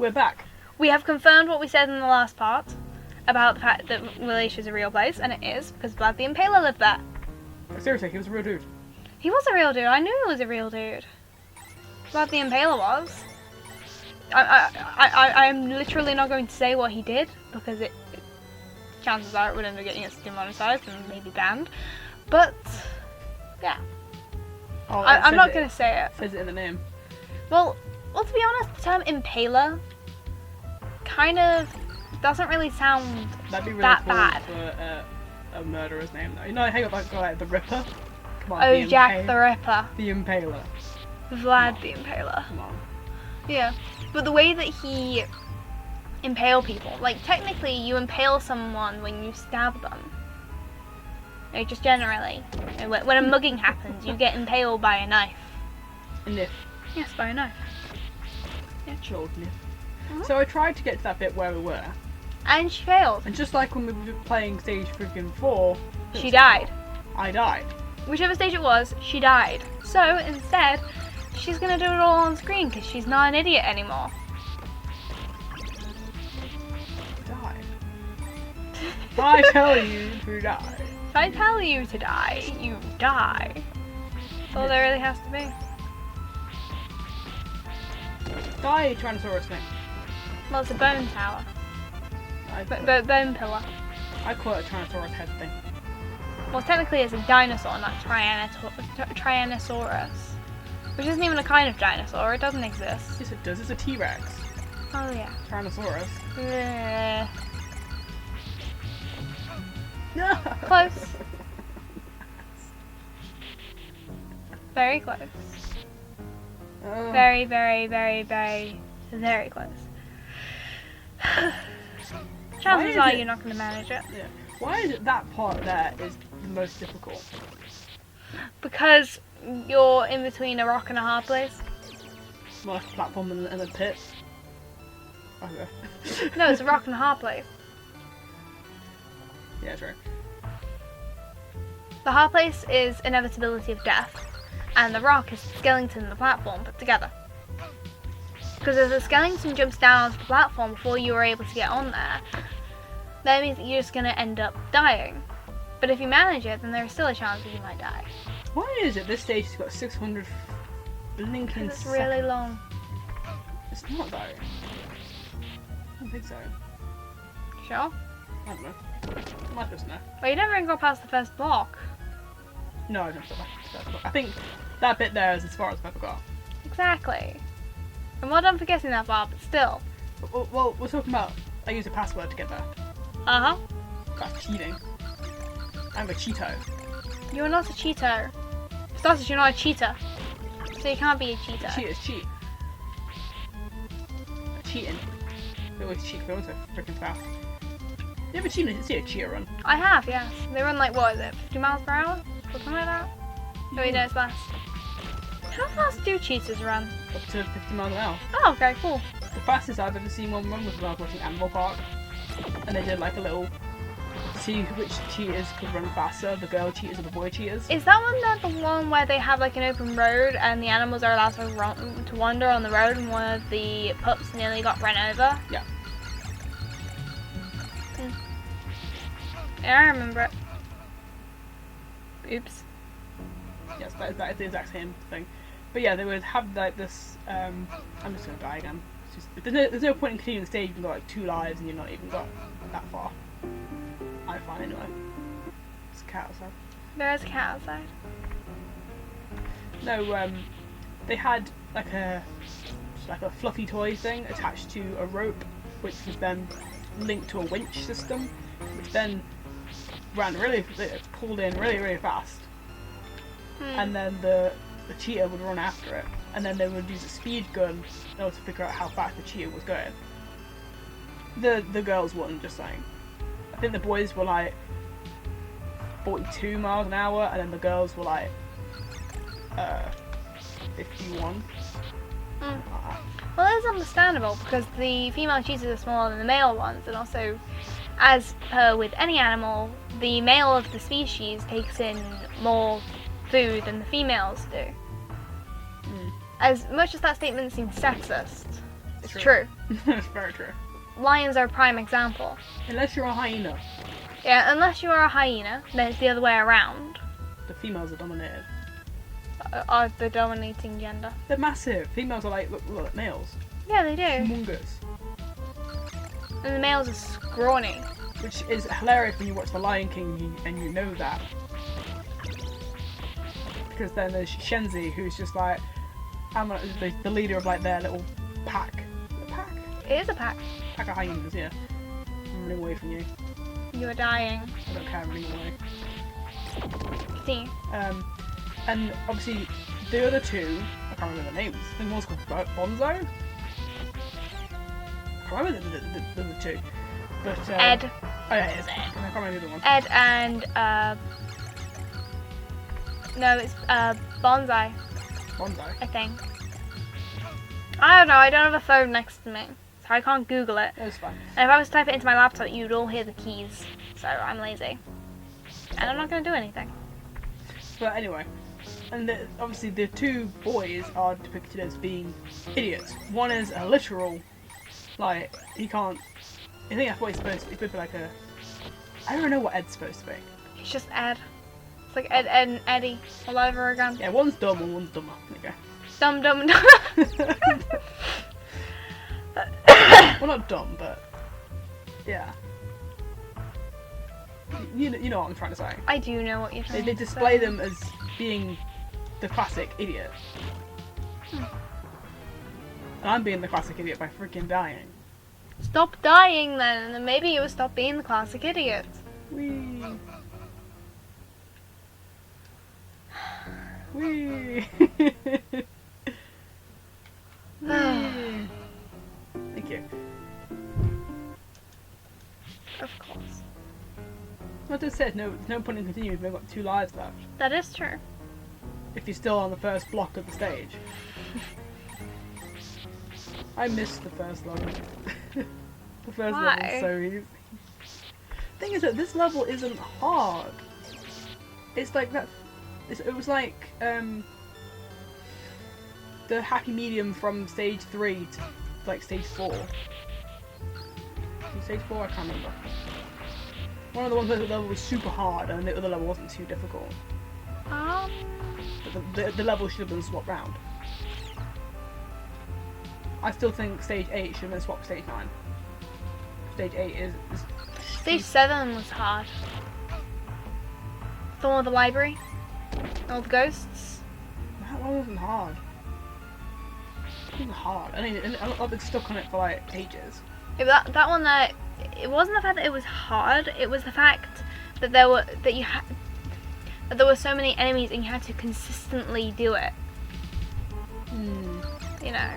we're back. We have confirmed what we said in the last part about the fact that Malaysia is a real place, and it is, because Vlad the Impaler lived there. Seriously, he was a real dude. He was a real dude. I knew he was a real dude. Vlad the Impaler was. I'm literally not going to say what he did, because chances are it would end up getting us demonetized and maybe banned. But, yeah. Oh, I'm not going to say it. Says it in the name. Well, to be honest, the term Impaler kind of doesn't really sound That'd be really that cool bad. For a murderer's name, though. You know how you got like the Ripper? Come on, Oh, Jack the Ripper. The Impaler. Vlad the Impaler. Come on. Yeah. But the way that he impale people, like technically you impale someone when you stab them. Like, just generally. You know, when a mugging happens, you get impaled by a knife. A nif. Yes, by a knife. Yeah, chilled nif. So I tried to get to that bit where we were. And she failed. And just like when we were playing stage freaking 4, She died. I died. Whichever stage it was, she died. So, instead, she's gonna do it all on screen because she's not an idiot anymore. Die. I tell you to die. If I tell you to die, you die. That's all there really has to be. Die, Tyrannosaurus thing. Well, it's a bone tower. Bone pillar. I call it a Tyrannosaurus head thing. Well, technically it's a dinosaur, not Tyrannosaurus. Which isn't even a kind of dinosaur, it doesn't exist. Yes, it does. It's a T-Rex. Oh, yeah. Tyrannosaurus. No. Close. Very close. Oh. Very, very, very, very, very close. Chances are you're not going to manage it. Yeah. Why is it that part there is the most difficult? Because you're in between a rock and a hard place. More like a platform and a pit. Okay. No, it's a rock and a hard place. Yeah, true. The hard place is inevitability of death, and the rock is the skeleton and the platform put together. Because if the skeleton jumps down onto the platform before you are able to get on there, that means that you're just going to end up dying. But if you manage it, then there's still a chance that you might die. Why is it this stage has got 600 blinking It's really long. It's not though. I don't think so. Sure? I don't know. I might just know. Well, you never even got past the first block. No, I don't know. I think that bit there is as far as I've ever got. Exactly. And well done for guessing that far, but still. Well, we're talking about I used a password to get there. Uh-huh. That's cheating. I'm a Cheeto. You're not a Cheeto. For starters, you're not a cheater. So you can't be a cheater. Cheaters cheat. Cheating. They always cheat, they're always so freaking fast. You ever see a cheetah run? I have, yes. They run like, what is it, 50 miles per hour? Or something like that? No, wait, no, it's fast. How fast do cheetahs run? Up to 50 miles an hour. Oh, okay, cool. The fastest I've ever seen one run was when I was watching Animal Park. And they did like a little see which cheetahs could run faster, the girl cheetahs or the boy cheetahs. Is that one the one where they have like an open road and the animals are allowed to wander on the road and one of the pups nearly got run over? Yeah. Yeah, I remember it. Oops. Yes, that is the exact same thing. But yeah, they would have like this, I'm just gonna die again. It's just, there's no point in continuing the stage if you've got like 2 lives and you're not even got that far. I find anyway. There's a cat outside. There is a cat outside. No, they had like a fluffy toy thing attached to a rope, which was then linked to a winch system, which then ran pulled in really fast. And then the cheetah would run after it, and then they would use a speed gun in order to figure out how fast the cheetah was going. The girls won, just saying. I think the boys were like 42 miles an hour, and then the girls were like 51. Well, that's understandable because the female cheetahs are smaller than the male ones, and also, as per with any animal, the male of the species takes in more food than the females do. As much as that statement seems sexist. It's true. It's very true. Lions are a prime example. Unless you're a hyena. Yeah, unless you are a hyena, then it's the other way around. The females are dominated. Are the dominating gender. They're massive. Females are like, look at males. Yeah, they do. Humongous. And the males are scrawny. Which is hilarious when you watch The Lion King and you know that. Because then there's Shenzi, who's just like, I'm the leader of like their little pack. A pack? It is a pack. Pack of hyenas, yeah. I'm running away from you. You are dying. I don't care, I'm running away. Continue. And obviously the other two, I can't remember their names. I think one's called Bonzo. I can't remember the other two. But Ed. Oh yeah, it's Ed. I can't remember the other one. Ed and no, it's Bonsai, Bonzo. I think. I don't know. I don't have a phone next to me, so I can't Google it. That's fine. And if I was to type it into my laptop, you'd all hear the keys. So I'm lazy, and I'm not going to do anything. But anyway, and obviously the two boys are depicted as being idiots. One is a literal, like, he can't, I think that's what he's supposed to be. He's supposed to be like a, I don't know what Ed's supposed to be. It's just Ed. It's like Ed and Eddie all over again. Yeah, one's dumb and one's dumber. There you Dumb, dumb, dumb. go. Well, not dumb, but yeah. You know what I'm trying to say. I do know what you're trying They to display say. them as being the classic idiot. And I'm being the classic idiot by freaking dying. Stop dying then, and then maybe you would stop being the classic idiot. Wee. Wee. Wee. Thank you. Of course. Like I said, no point in continuing if they've got 2 lives left. That is true. If you're still on the first block of the stage. I missed the first level. The first level Why? is so easy. Thing is that this level isn't hard. It's like that. It was like the happy medium from stage 3 to like stage 4. Stage 4, I can't remember. One of the ones where the level was super hard and the other level wasn't too difficult. But the level should have been swapped round. I still think stage 8 should have been swapped to stage 9. Stage 8 is Stage 7 was hard. The one with the library, all the ghosts. that one wasn't hard. It wasn't hard. I mean, I've been stuck on it for like ages. Yeah, that one there, it wasn't the fact that it was hard. It was the fact that there were so many enemies and you had to consistently do it. You know,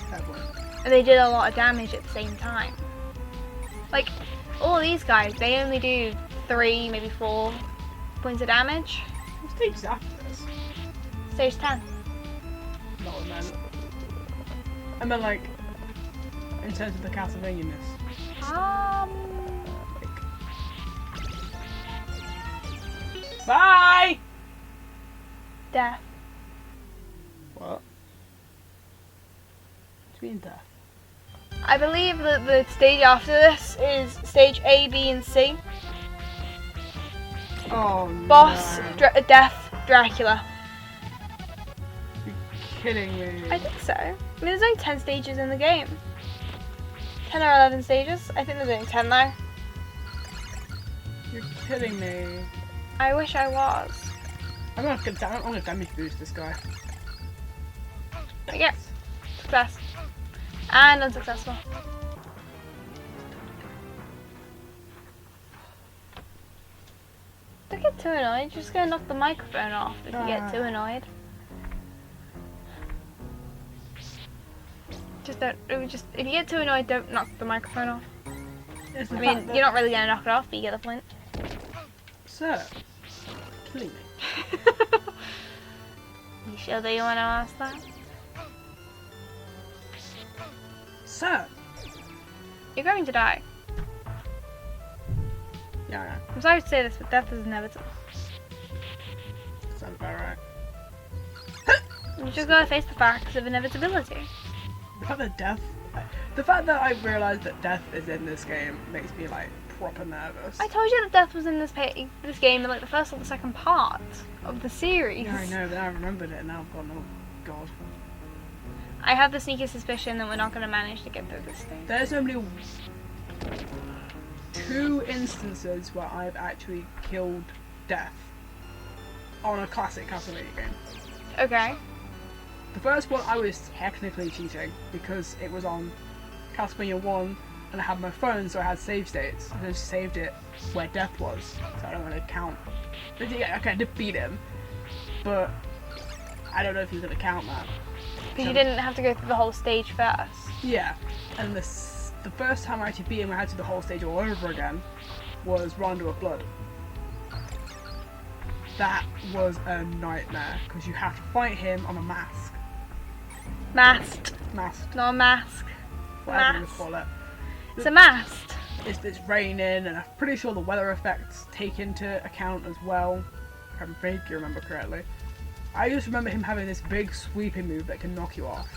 That one. and they did a lot of damage at the same time. Like all these guys, they only do 3, maybe 4 points of damage. What stage is after this? Stage 10. Not what I meant. I meant like in terms of the Castlevania-ness. Bye! Death. What? What do you mean death? I believe that the stage after this is stage A, B, and C. Oh Boss, no. Death, Dracula. You're kidding me. I think so. I mean, there's only 10 stages in the game. 10 or 11 stages. I think there's only 10 though. You're kidding me. I wish I was. I'm gonna damage boost this guy. But yeah, success. And unsuccessful. Don't get too annoyed. You're just gonna knock the microphone off if you get too annoyed. If you get too annoyed, don't knock the microphone off. It's I the mean, fact that- you're not really gonna knock it off, but you get the point. Sir, killing me. You sure that you wanna ask that? Sir! You're going to die. Yeah, I know. I'm sorry to say this, but death is inevitable. Sounds about right. You just gotta face the facts of inevitability. The fact that death The fact that I realised that death is in this game makes me like proper nervous. I told you that death was in this game in like the first or the second part of the series. Yeah, I know, but now I remembered it and now I've gone, oh god. I have the sneaky suspicion that we're not going to manage to get through this thing. There's only 2 instances where I've actually killed death on a classic Castlevania game. Okay. The first one I was technically cheating because it was on Castlevania 1 and I had my phone, so I had save states and I just saved it where death was, so I don't really count. But yeah, okay, I did beat him, but I don't know if he's going to count that. Because you didn't have to go through the whole stage first. Yeah, and the first time I actually beat him, I had to do the whole stage all over again, was Rondo of Blood. That was a nightmare, because you have to fight him on a mask. Mast. Mast. Not a mask. Whatever you Mast. call it. It's a mast. It's raining, and I'm pretty sure the weather effects take into account as well, if I vaguely remember correctly. I just remember him having this big sweeping move that can knock you off.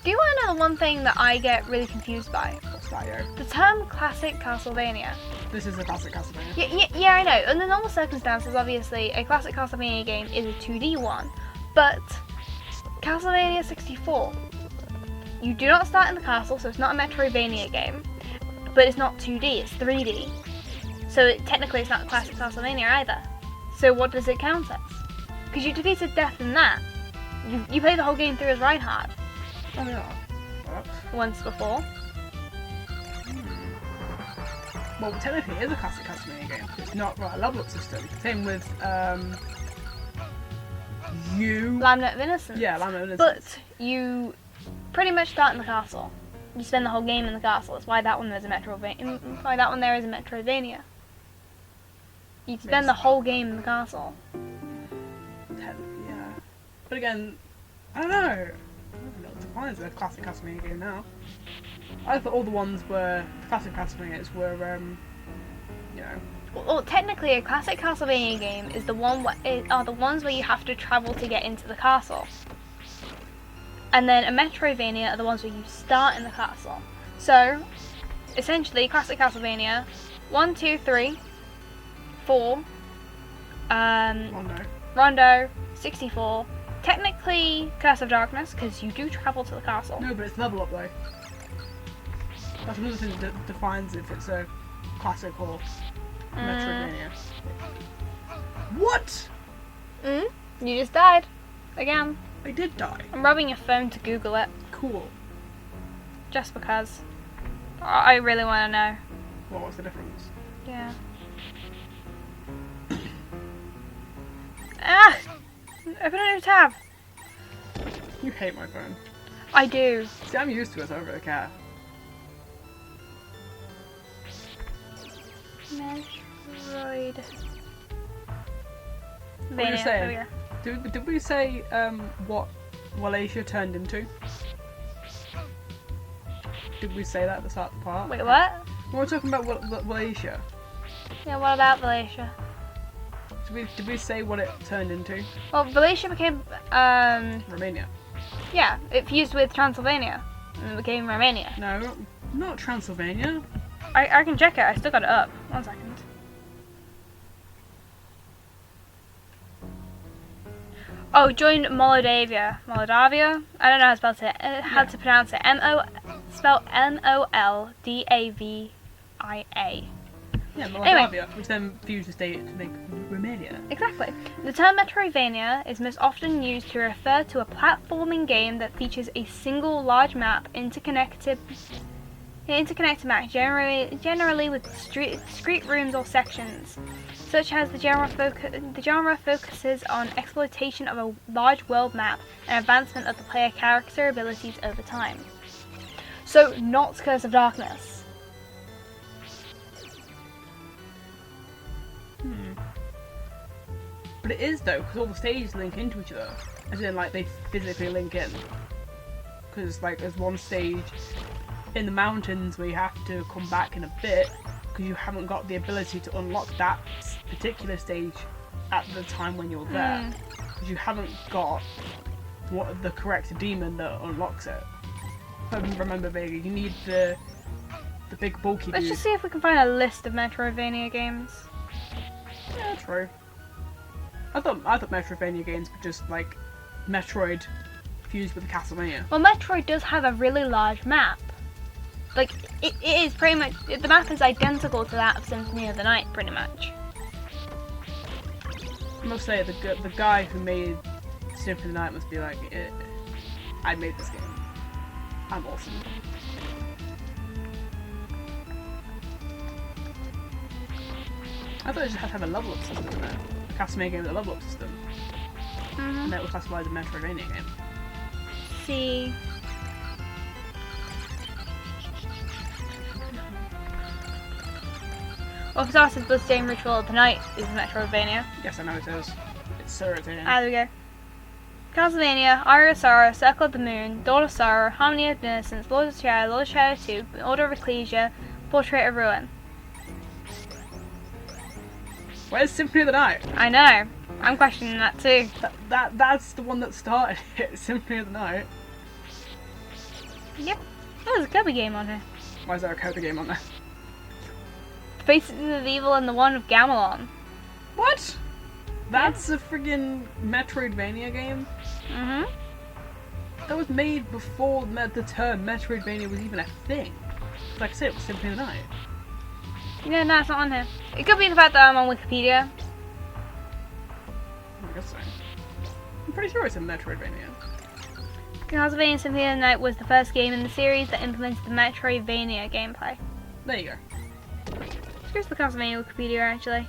Do you want to know the one thing that I get really confused by? What's that, yo? The term classic Castlevania. This is a classic Castlevania. Yeah, I know. Under normal circumstances, obviously, a classic Castlevania game is a 2D one. But Castlevania 64, you do not start in the castle, so it's not a Metroidvania game. But it's not 2D, it's 3D. So technically it's not a classic Castlevania either. So what does it count as? Because you defeated death in that. You played the whole game through as Reinhardt Oh yeah. What? once before. Well, technically it is a classic Castlevania game. It's not got a level up system. Same with Lambda of Innocence. Yeah, Lambda of Innocence. But you pretty much start in the castle. You spend the whole game in the castle. That's why that one there is a Metroidvania. You spend the whole game in the castle. Yeah. But again, I don't know. I don't know what defines a classic Castlevania game now. I thought all the ones were classic Castlevanias were, you know. Well, technically, a classic Castlevania game is the are the ones where you have to travel to get into the castle. And then a Metroidvania are the ones where you start in the castle. So, essentially, classic Castlevania, 1, 2, 3, 4, Rondo, 64, technically Curse of Darkness, because you do travel to the castle. No, but it's level up though. That's another thing that defines if it's a classic or Metroidvania. What? You just died. Again. I did die. I'm rubbing your phone to Google it. Cool. Just because. I really want to know. Well, what's the difference? Yeah. Ah! Open a new tab. You hate my phone. I do. See, I'm used to it, so I don't really care. Metroid. What were you saying? Did we say what Wallachia turned into? Did we say that at the start of the part? Wait, what? We were talking about Wallachia. Yeah, what about Valencia? Did we say what it turned into? Well, Valencia became, Romania. yeah, it fused with Transylvania, and it became Romania. No, not Transylvania. I can check it, I still got it up. 1 second. Oh, joined Moldavia. Moldavia? I don't know how to pronounce it. Spelled Moldavia. Yeah, Moldavia, which then fused the state to make Romania. Exactly. The term Metroidvania is most often used to refer to a platforming game that features a single large map interconnected map, generally with discrete rooms or sections. Such as the genre focuses on exploitation of a large world map and advancement of the player character abilities over time. So, not Curse of Darkness. But it is though, because all the stages link into each other. As in, like, they physically link in. Because, like, there's one stage in the mountains where you have to come back in a bit because you haven't got the ability to unlock that particular stage at the time when you're there. Because you haven't got the correct demon that unlocks it. if I remember vaguely, you need the big bulky Let's dude. just see if we can find a list of Metroidvania games. Yeah, true. I thought Metroidvania games were just like Metroid fused with Castlevania. Well, Metroid does have a really large map. Like, it is pretty much, the map is identical to that of Symphony of the Night, pretty much. I must say, the guy who made Symphony of the Night must be like, I made this game. I'm awesome. I thought it just had to have a level up system in there. A Castlevania game with a level up system. And that was classified as a Metroidvania game. See. Well, for starters, Bloodstained Ritual of the Night is Metroidvania. Yes, I know it is. It's so irritating. Ah, there we go. Castlevania, Aria of Sorrow, Circle of the Moon, Dawn of Sorrow, Harmony of Innocence, Lord of Shadow, Lord of Shadow 2, Order of Ecclesia, Portrait of Ruin. Where's Symphony of the Night? I know. I'm questioning that too. That's the one that started it. Symphony of the Night. Yep. Oh, there's a Kirby game on here. Why is there a Kirby game on there? Faces of Evil and the One of Gamelon. What? That's a friggin' Metroidvania game? Mm-hmm. That was made before the term Metroidvania was even a thing. Like I said, it was Symphony of the Night. Yeah, no, it's not on here. It could be the fact that I'm on Wikipedia. I guess so. I'm pretty sure it's a Metroidvania. Castlevania Symphony of the Night was the first game in the series that implemented the Metroidvania gameplay. There you go. Here's the Castlevania Wikipedia, actually.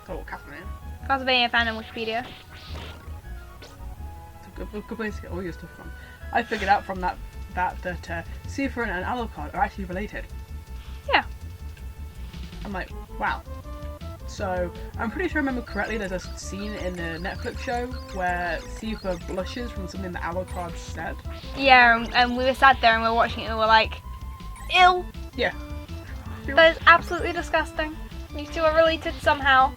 Oh, Castlevania. Castlevania fan on Wikipedia. It's a good place to get all your stuff from. I figured out from that Cipher and Alucard are actually related. Yeah. I'm like, wow. So, I'm pretty sure I remember correctly, there's a scene in the Netflix show where Cipher blushes from something that Alucard said. Yeah, and we were sat there and we were watching it and we were like, ew! Yeah. That is absolutely disgusting. These two are related somehow.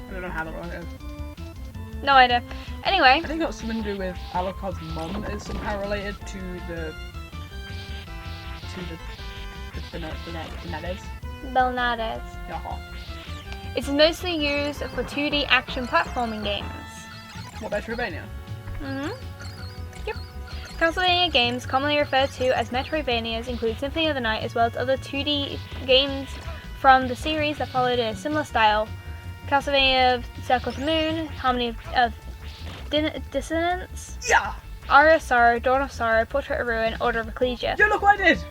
I don't know how that is. No idea. Anyway. I think it got something to do with Alucard's mum is somehow related to the Benades. Belnades. Yaha. It's mostly used for 2D action platforming games. What, Metroidvania? Mm-hmm. Yep. Castlevania games, commonly referred to as Metroidvanias, include Symphony of the Night as well as other 2D games from the series that followed in a similar style. Castlevania Circle of the Moon, Harmony of Dissonance, Yeah! Aria of Sorrow, Dawn of Sorrow, Portrait of Ruin, Order of Ecclesia. Yo, look what I did!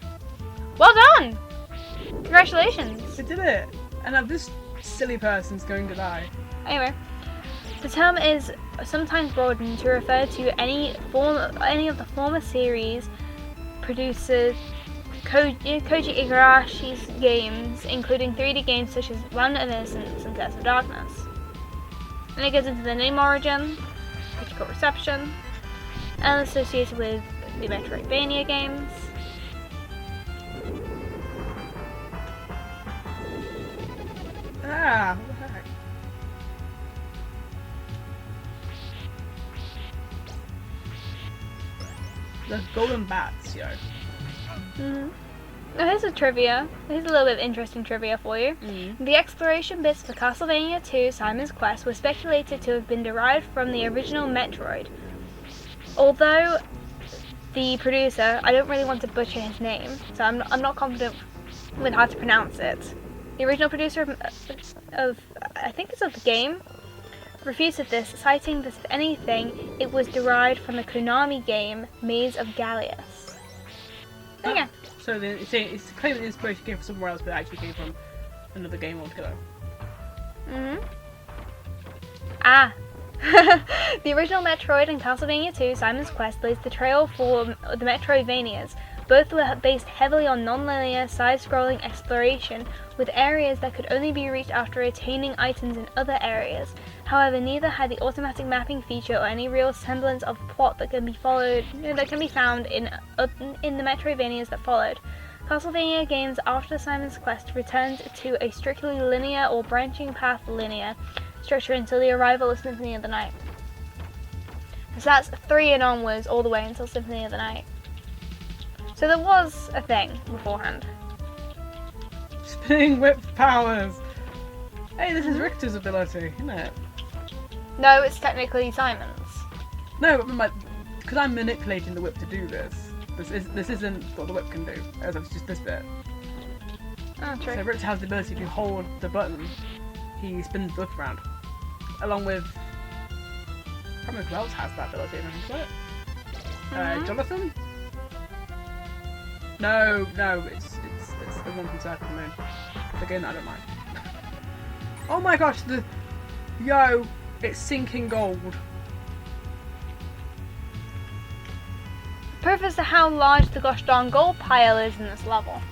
Well done! Congratulations! I did it! And now this silly person's going to die. Anyway, the term is sometimes broadened to refer to any of the former series producers Koji Igarashi's games, including 3D games such as Land of Innocence and Curse of Darkness. And it goes into the name origin, critical reception, and associated with the Metroidvania games. Ah, what the heck? The golden bats, yo. Mm-hmm. Now here's a trivia. Here's a little bit of interesting trivia for you. The exploration bits for Castlevania 2 Simon's Quest were speculated to have been derived from the original Metroid. Although the producer, I don't really want to butcher his name, so I'm not confident with how to pronounce it. The original producer of I think it's of the game, refuted this, citing that if anything, it was derived from the Konami game Maze of Gallius. There you go. So it's claiming the inspiration came from somewhere else, but it actually came from another game altogether. Ah. The original Metroid and Castlevania 2 Simon's Quest lays the trail for the Metroidvanias. Both were based heavily on non-linear, side-scrolling exploration, with areas that could only be reached after attaining items in other areas. However, neither had the automatic mapping feature or any real semblance of plot that can be found in the Metroidvanias that followed. Castlevania games after Simon's Quest returned to a strictly linear or branching path linear structure until the arrival of Symphony of the Night. So that's 3 and onwards, all the way until Symphony of the Night. So there was a thing beforehand. Spinning whip powers. Hey, this is Richter's ability, isn't it? No, it's technically Simon's. No, but because I'm manipulating the whip to do this. This isn't what the whip can do. As it's just this bit. Oh, true. So Richter has the ability to hold the button. He spins the whip around, along with. I can't remember who else has that ability. Jonathan? No, it's the one from Circle the Moon. Again, I don't mind. Oh my gosh, it's sinking gold. Proof as to how large the gosh darn gold pile is in this level.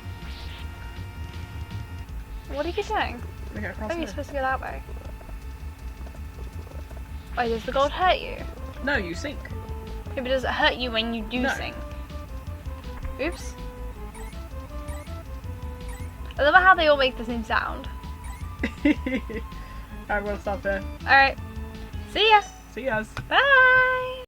What are you doing? Maybe you're supposed to go that way. Wait, does the gold hurt you? No, you sink. Yeah, but does it hurt you when you do sink? Oops. I love how they all make the same sound. Alright, we'll stop there. Alright. See ya. See yas. Bye.